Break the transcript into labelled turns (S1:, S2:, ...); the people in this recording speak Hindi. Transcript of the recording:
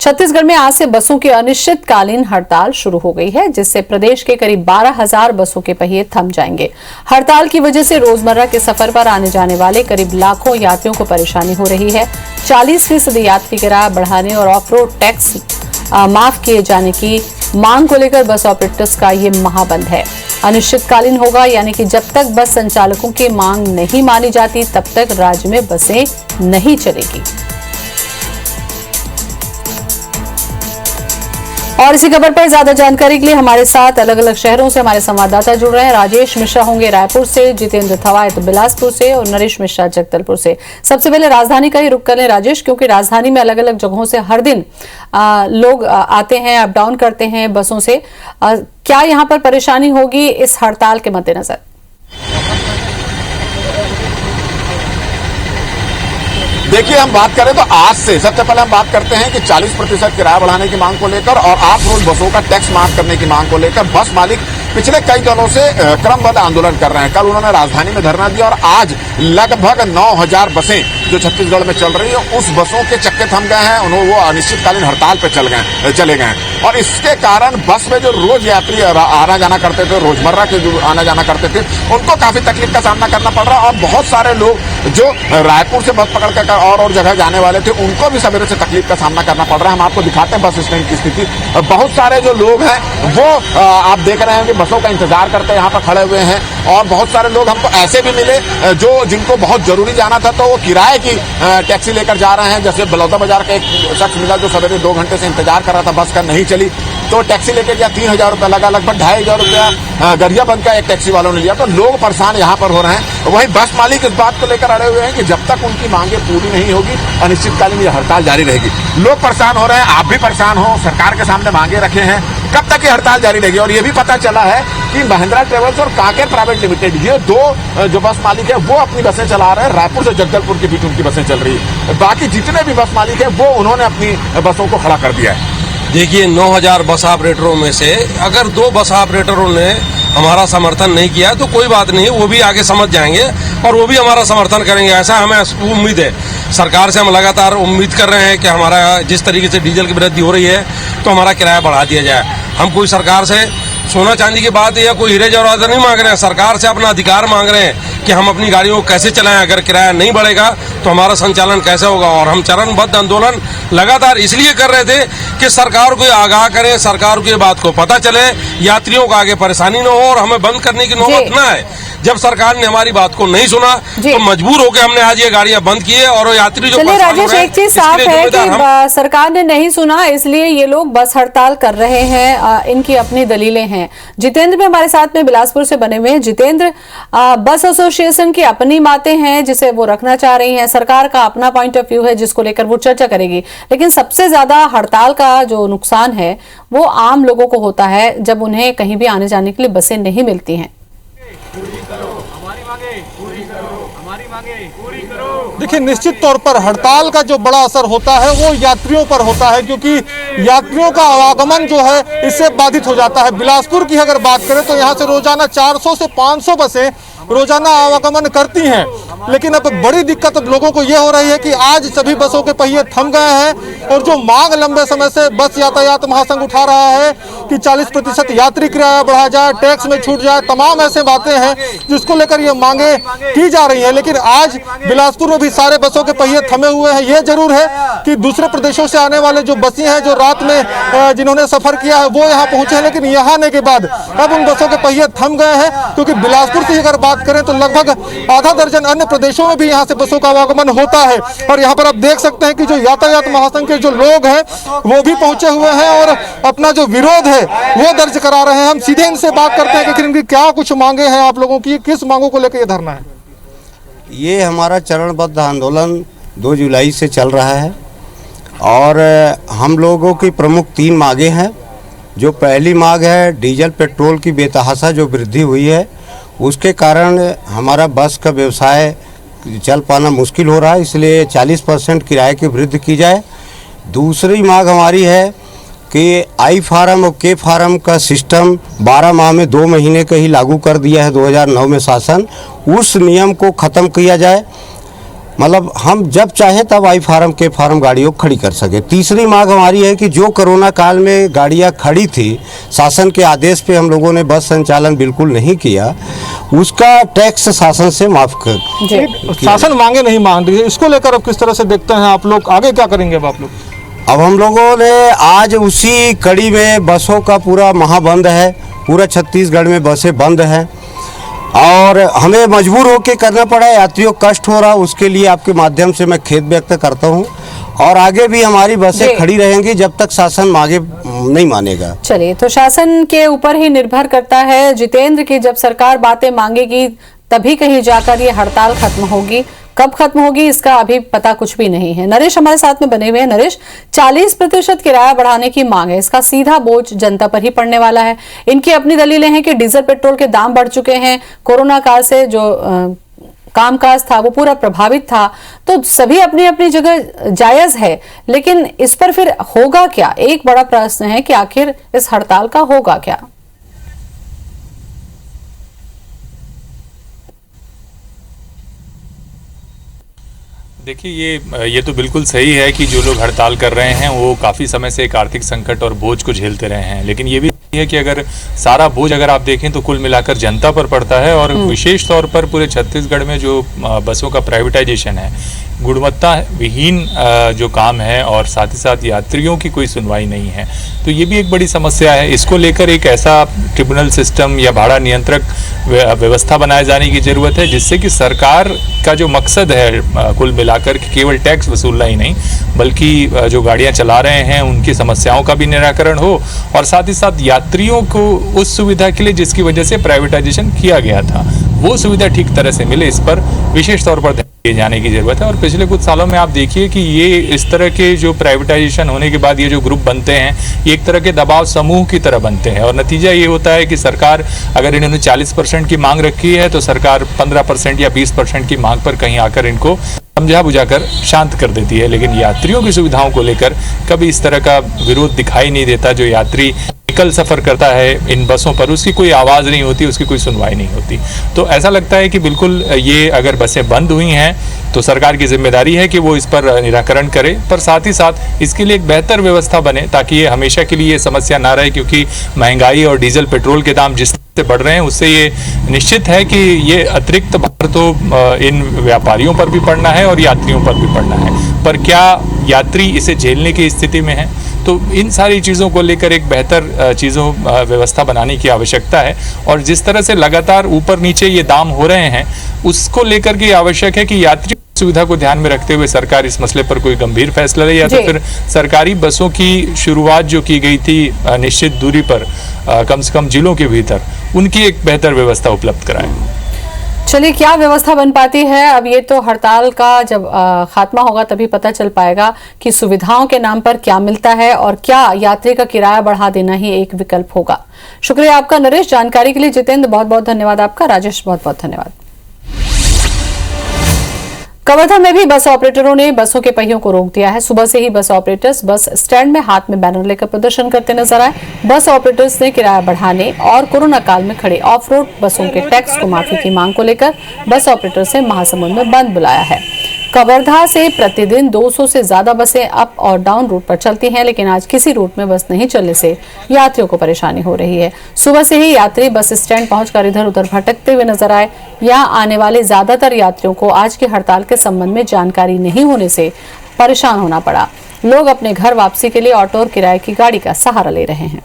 S1: छत्तीसगढ़ में आज से बसों की अनिश्चितकालीन हड़ताल शुरू हो गई है, जिससे प्रदेश के करीब 12,000 बसों के पहिए थम जाएंगे। हड़ताल की वजह से रोजमर्रा के सफर पर आने जाने वाले करीब लाखों यात्रियों को परेशानी हो रही है। 40% यात्री किराया बढ़ाने और ऑफ रोड टैक्स माफ किए जाने की मांग को लेकर बस ऑपरेटर्स का ये महाबंद है। अनिश्चितकालीन होगा, यानी कि जब तक बस संचालकों की मांग नहीं मानी जाती तब तक राज्य में बसें नहीं चलेगी। और इसी खबर पर ज्यादा जानकारी के लिए हमारे साथ अलग अलग शहरों से हमारे संवाददाता जुड़ रहे हैं। राजेश मिश्रा होंगे रायपुर से, जितेंद्र थवायत बिलासपुर से और नरेश मिश्रा जगदलपुर से। सबसे पहले राजधानी का ही रुख कर लें राजेश, क्योंकि राजधानी में अलग अलग जगहों से हर दिन लोग आते हैं, अप डाउन करते हैं बसों से। क्या यहाँ पर परेशानी होगी इस हड़ताल के मद्देनजर?
S2: देखिए, हम बात करें तो आज से सबसे पहले हम बात करते हैं कि 40% किराया बढ़ाने की मांग को लेकर और ऑफ रोड बसों का टैक्स माफ करने की मांग को लेकर बस मालिक पिछले कई दिनों से क्रमबद्ध आंदोलन कर रहे हैं। कल उन्होंने राजधानी में धरना दिया और आज लगभग 9,000 बसें जो छत्तीसगढ़ में चल रही है उस बसों के चक्के थम गए हैं। उन्होंने वो अनिश्चितकालीन हड़ताल पे चले गए हैं और इसके कारण बस में जो रोज यात्री आना जाना करते थे, रोजमर्रा के जो आना जाना करते थे, उनको काफी तकलीफ का सामना करना पड़ रहा है। और बहुत सारे लोग जो रायपुर से बस पकड़ कर और जगह जाने वाले थे, उनको भी सवेरे से तकलीफ का सामना करना पड़ रहा है। हम आपको दिखाते हैं बस स्टैंड की स्थिति। बहुत सारे जो लोग हैं वो आप देख रहे हैं कि बसों का इंतजार करते यहाँ पर खड़े हुए हैं और बहुत सारे लोग हमको ऐसे भी मिले जो जिनको बहुत जरूरी जाना था तो वो किराए की टैक्सी लेकर जा रहे हैं। जैसे बलौदा बाजार का एक शख्स मिला जो सवेरे 2 घंटे से इंतजार कर रहा था, बस का नहीं चली तो टैक्सी लेकर गया, 3,000 रुपया लगा, लगभग 2,500 रुपया गरियाबंद का एक टैक्सी वालों ने लिया। तो लोग परेशान यहाँ पर हो रहे हैं। वहीं बस मालिक इस बात को लेकर अड़े हुए हैं कि जब तक उनकी मांगे पूरी नहीं होगी अनिश्चितकालीन ये हड़ताल जारी रहेगी। लोग परेशान हो रहे हैं, आप भी परेशान हो, सरकार के सामने मांगे रखे हैं, कब तक ये हड़ताल जारी रहेगी। और ये भी पता चला है कि महिंद्रा ट्रेवल्स और कांकेर प्राइवेट लिमिटेड ये दो जो बस मालिक है वो अपनी बसें चला रहे हैं। रायपुर से जगदलपुर के बीच उनकी बसें चल रही है। बाकी जितने भी बस मालिक है वो उन्होंने अपनी बसों को खड़ा कर दिया है।
S3: देखिए, 9,000 बस ऑपरेटरों में से अगर 2 बस ऑपरेटरों ने हमारा समर्थन नहीं किया तो कोई बात नहीं, वो भी आगे समझ जाएंगे और वो भी हमारा समर्थन करेंगे, ऐसा हमें उम्मीद है। सरकार से हम लगातार उम्मीद कर रहे हैं कि हमारा जिस तरीके से डीजल की वृद्धि हो रही है तो हमारा किराया बढ़ा दिया जाए। हम कोई सरकार से सोना चांदी की बात या कोई हीरे जवाहरात नहीं मांग रहे हैं, सरकार से अपना अधिकार मांग रहे हैं कि हम अपनी गाड़ियों को कैसे चलाएं। अगर किराया नहीं बढ़ेगा तो हमारा संचालन कैसे होगा। और हम चरणबद्ध आंदोलन लगातार इसलिए कर रहे थे कि सरकार को आगाह करें, सरकार को ये बात को पता चले, यात्रियों को आगे परेशानी न हो और हमें बंद करने की नौबत न आए। जब सरकार ने हमारी बात को नहीं सुना तो मजबूर होकर हमने आज ये गाड़ियां बंद की है। और यात्री जो
S1: राजेश, एक चीज साफ है कि सरकार ने नहीं सुना, इसलिए ये लोग बस हड़ताल कर रहे हैं, इनकी अपनी दलीलें हैं। जितेंद्र भी हमारे साथ में बिलासपुर से बने हुए हैं। जितेंद्र, बस एसोसिएशन की अपनी बातें हैं जिसे वो रखना चाह रही हैं, सरकार का अपना पॉइंट ऑफ व्यू है जिसको लेकर वो चर्चा करेगी, लेकिन सबसे ज्यादा हड़ताल का जो नुकसान है वो आम लोगों को होता है जब उन्हें कहीं भी आने जाने के लिए बसें नहीं मिलती हैं।
S4: देखिए, निश्चित तौर पर हड़ताल का जो बड़ा असर होता है वो यात्रियों पर होता है, क्योंकि यात्रियों का आवागमन जो है इससे बाधित हो जाता है। बिलासपुर की अगर बात करें तो यहाँ से रोजाना 400 से 500 बसें रोजाना आवागमन करती हैं, लेकिन अब बड़ी दिक्कत अब लोगों को ये हो रही है कि आज सभी बसों के पहिए थम गए हैं और जो मांग लंबे समय से बस यातायात महासंघ उठा रहा है कि 40% यात्री किराया बढ़ा जाए, टैक्स में छूट जाए, तमाम ऐसे बातें हैं जिसको लेकर ये मांगे की जा रही है। लेकिन आज बिलासपुर में भी सारे बसों के पहिए थमे हुए हैं। ये जरूर है कि दूसरे प्रदेशों से आने वाले जो बसें हैं जो रात में जिन्होंने सफर किया है वो यहाँ पहुंचे हैं, लेकिन यहाँ आने के बाद अब उन बसों के पहिए थम गए हैं, क्योंकि बिलासपुर से अगर बात करें तो लगभग आधा दर्जन अन्य प्रदेशों में भी यहाँ से बसों का आवागमन होता है। और यहाँ पर आप देख सकते हैं कि जो यातायात महासंघ के जो लोग हैं वो भी पहुंचे हुए हैं और अपना जो विरोध है वो दर्ज करा रहे हैं। हम सीधे इनसे बात करते हैं कि इनकी क्या कुछ मांगे हैं आप लोगों की, किस मांगों को लेकर ये धरना है।
S5: ये हमारा चरणबद्ध आंदोलन 2 जुलाई से चल रहा है और हम लोगों की प्रमुख 3 मांगे हैं। जो पहली मांग है, डीजल पेट्रोल की बेतहाशा जो वृद्धि हुई है उसके कारण हमारा बस का व्यवसाय चल पाना मुश्किल हो रहा है, इसलिए 40% किराए की वृद्धि की जाए। दूसरी मांग हमारी है कि आई फार्म और के फार्म का सिस्टम 12 माह में 2 महीने का ही लागू कर दिया है 2009 में शासन, उस नियम को ख़त्म किया जाए। मतलब हम जब चाहे तब आई फार्म के फार्म गाड़ियों को खड़ी कर सके। तीसरी मांग हमारी है कि जो कोरोना काल में गाड़ियां खड़ी थी, शासन के आदेश पे हम लोगों ने बस संचालन बिल्कुल नहीं किया, उसका टैक्स शासन से माफ कर।
S4: शासन मांगे नहीं मान रही है, इसको लेकर अब किस तरह से देखते हैं आप लोग, आगे क्या करेंगे अब आप लोग?
S5: अब हम लोगों ने आज उसी कड़ी में बसों का पूरा महाबंद है, पूरा छत्तीसगढ़ में बसें बंद हैं और हमें मजबूर होकर करना पड़ा, यात्रियों को कष्ट हो रहा, उसके लिए आपके माध्यम से मैं खेद व्यक्त करता हूं और आगे भी हमारी बसें खड़ी रहेंगी जब तक शासन मांगे नहीं मानेगा।
S1: चलिए, तो शासन के ऊपर ही निर्भर करता है जितेंद्र की, जब सरकार बातें मांगेगी तभी कहीं जाकर ये हड़ताल खत्म होगी। कब खत्म होगी इसका अभी पता कुछ भी नहीं है। नरेश हमारे साथ में बने हुए हैं। नरेश, 40% किराया बढ़ाने की मांग है, इसका सीधा बोझ जनता पर ही पड़ने वाला है। इनकी अपनी दलीलें हैं कि डीजल पेट्रोल के दाम बढ़ चुके हैं, कोरोना काल से जो कामकाज था वो पूरा प्रभावित था, तो सभी अपनी अपनी जगह जायज है, लेकिन इस पर फिर होगा क्या? एक बड़ा प्रश्न है कि आखिर इस हड़ताल का होगा क्या?
S6: देखिए, ये तो बिल्कुल सही है कि जो लोग हड़ताल कर रहे हैं वो काफ़ी समय से एक आर्थिक संकट और बोझ को झेलते रहे हैं, लेकिन ये भी है कि अगर सारा बोझ अगर आप देखें तो कुल मिलाकर जनता पर पड़ता है और विशेष तौर पर पूरे छत्तीसगढ़ में जो बसों का प्राइवेटाइजेशन है, गुणवत्ता विहीन जो काम है और साथ ही साथ यात्रियों की कोई सुनवाई नहीं है, तो ये भी एक बड़ी समस्या है। इसको लेकर एक ऐसा ट्रिब्यूनल सिस्टम या भाड़ा नियंत्रक व्यवस्था बनाए जाने की ज़रूरत है जिससे कि सरकार का जो मकसद है कुल मिलाकर कि केवल टैक्स वसूलना ही नहीं बल्कि जो गाड़ियां चला रहे हैं उनकी समस्याओं का भी निराकरण हो और साथ ही साथ यात्रियों को उस सुविधा के लिए जिसकी वजह से प्राइवेटाइजेशन किया गया था वो सुविधा ठीक तरह से मिले, इस पर विशेष तौर पर ध्यान दिए जाने की ज़रूरत है। और पिछले कुछ सालों में आप देखिए कि ये इस तरह के जो प्राइवेटाइजेशन होने के बाद ये जो ग्रुप बनते हैं ये एक तरह के दबाव समूह की तरह बनते हैं और नतीजा ये होता है कि सरकार अगर इन्होंने 40% की मांग रखी है तो सरकार 15% या 20% की मांग पर कहीं आकर इनको समझा बुझाकर शांत कर देती है, लेकिन यात्रियों की सुविधाओं को लेकर कभी इस तरह का विरोध दिखाई नहीं देता। जो यात्री निकल सफ़र करता है इन बसों पर उसकी कोई आवाज़ नहीं होती, उसकी कोई सुनवाई नहीं होती। तो ऐसा लगता है कि बिल्कुल ये अगर बसें बंद हुई हैं तो सरकार की जिम्मेदारी है कि वो इस पर निराकरण करे, पर साथ ही साथ इसके लिए एक बेहतर व्यवस्था बने ताकि ये हमेशा के लिए ये समस्या ना रहे, क्योंकि महंगाई और डीजल पेट्रोल के दाम जिस से बढ़ रहे हैं उससे ये निश्चित है कि ये अतिरिक्त भार तो इन व्यापारियों पर भी पड़ना है और यात्रियों पर भी पड़ना है, पर क्या यात्री इसे झेलने की स्थिति में है? तो इन सारी चीज़ों को लेकर एक बेहतर व्यवस्था बनाने की आवश्यकता है और जिस तरह से लगातार ऊपर नीचे ये दाम हो रहे हैं उसको लेकर के आवश्यक है कि यात्री सुविधा को ध्यान में रखते हुए सरकार इस मसले पर कोई गंभीर फैसला ले या तो फिर सरकारी बसों की शुरुआत जो की गई थी निश्चित दूरी पर कम से कम जिलों के भीतर उनकी एक बेहतर व्यवस्था उपलब्ध कराए।
S1: चलिए, क्या व्यवस्था बन पाती है अब ये तो हड़ताल का जब खात्मा होगा तभी पता चल पाएगा कि सुविधाओं के नाम पर क्या मिलता है और क्या यात्री का किराया बढ़ा देना ही एक विकल्प होगा। शुक्रिया आपका नरेश, जानकारी के लिए। जितेंद्र, बहुत बहुत धन्यवाद आपका। राजेश, बहुत बहुत धन्यवाद। कवर्धा में भी बस ऑपरेटरों ने बसों के पहियों को रोक दिया है। सुबह से ही बस ऑपरेटर्स बस स्टैंड में हाथ में बैनर लेकर प्रदर्शन करते नजर आए। बस ऑपरेटर्स ने किराया बढ़ाने और कोरोना काल में खड़े ऑफ रोड बसों के टैक्स को माफी की मांग को लेकर बस ऑपरेटर्स ने महासमुंद में बंद बुलाया है। कवर्धा से प्रतिदिन 200 से ज्यादा बसें अप और डाउन रूट पर चलती हैं, लेकिन आज किसी रूट में बस नहीं चलने से यात्रियों को परेशानी हो रही है। सुबह से ही यात्री बस स्टैंड पहुंचकर इधर उधर भटकते हुए नजर आए। यहां आने वाले ज्यादातर यात्रियों को आज की हड़ताल के संबंध में जानकारी नहीं होने से परेशान होना पड़ा। लोग अपने घर वापसी के लिए ऑटो और किराए की गाड़ी का सहारा ले रहे हैं।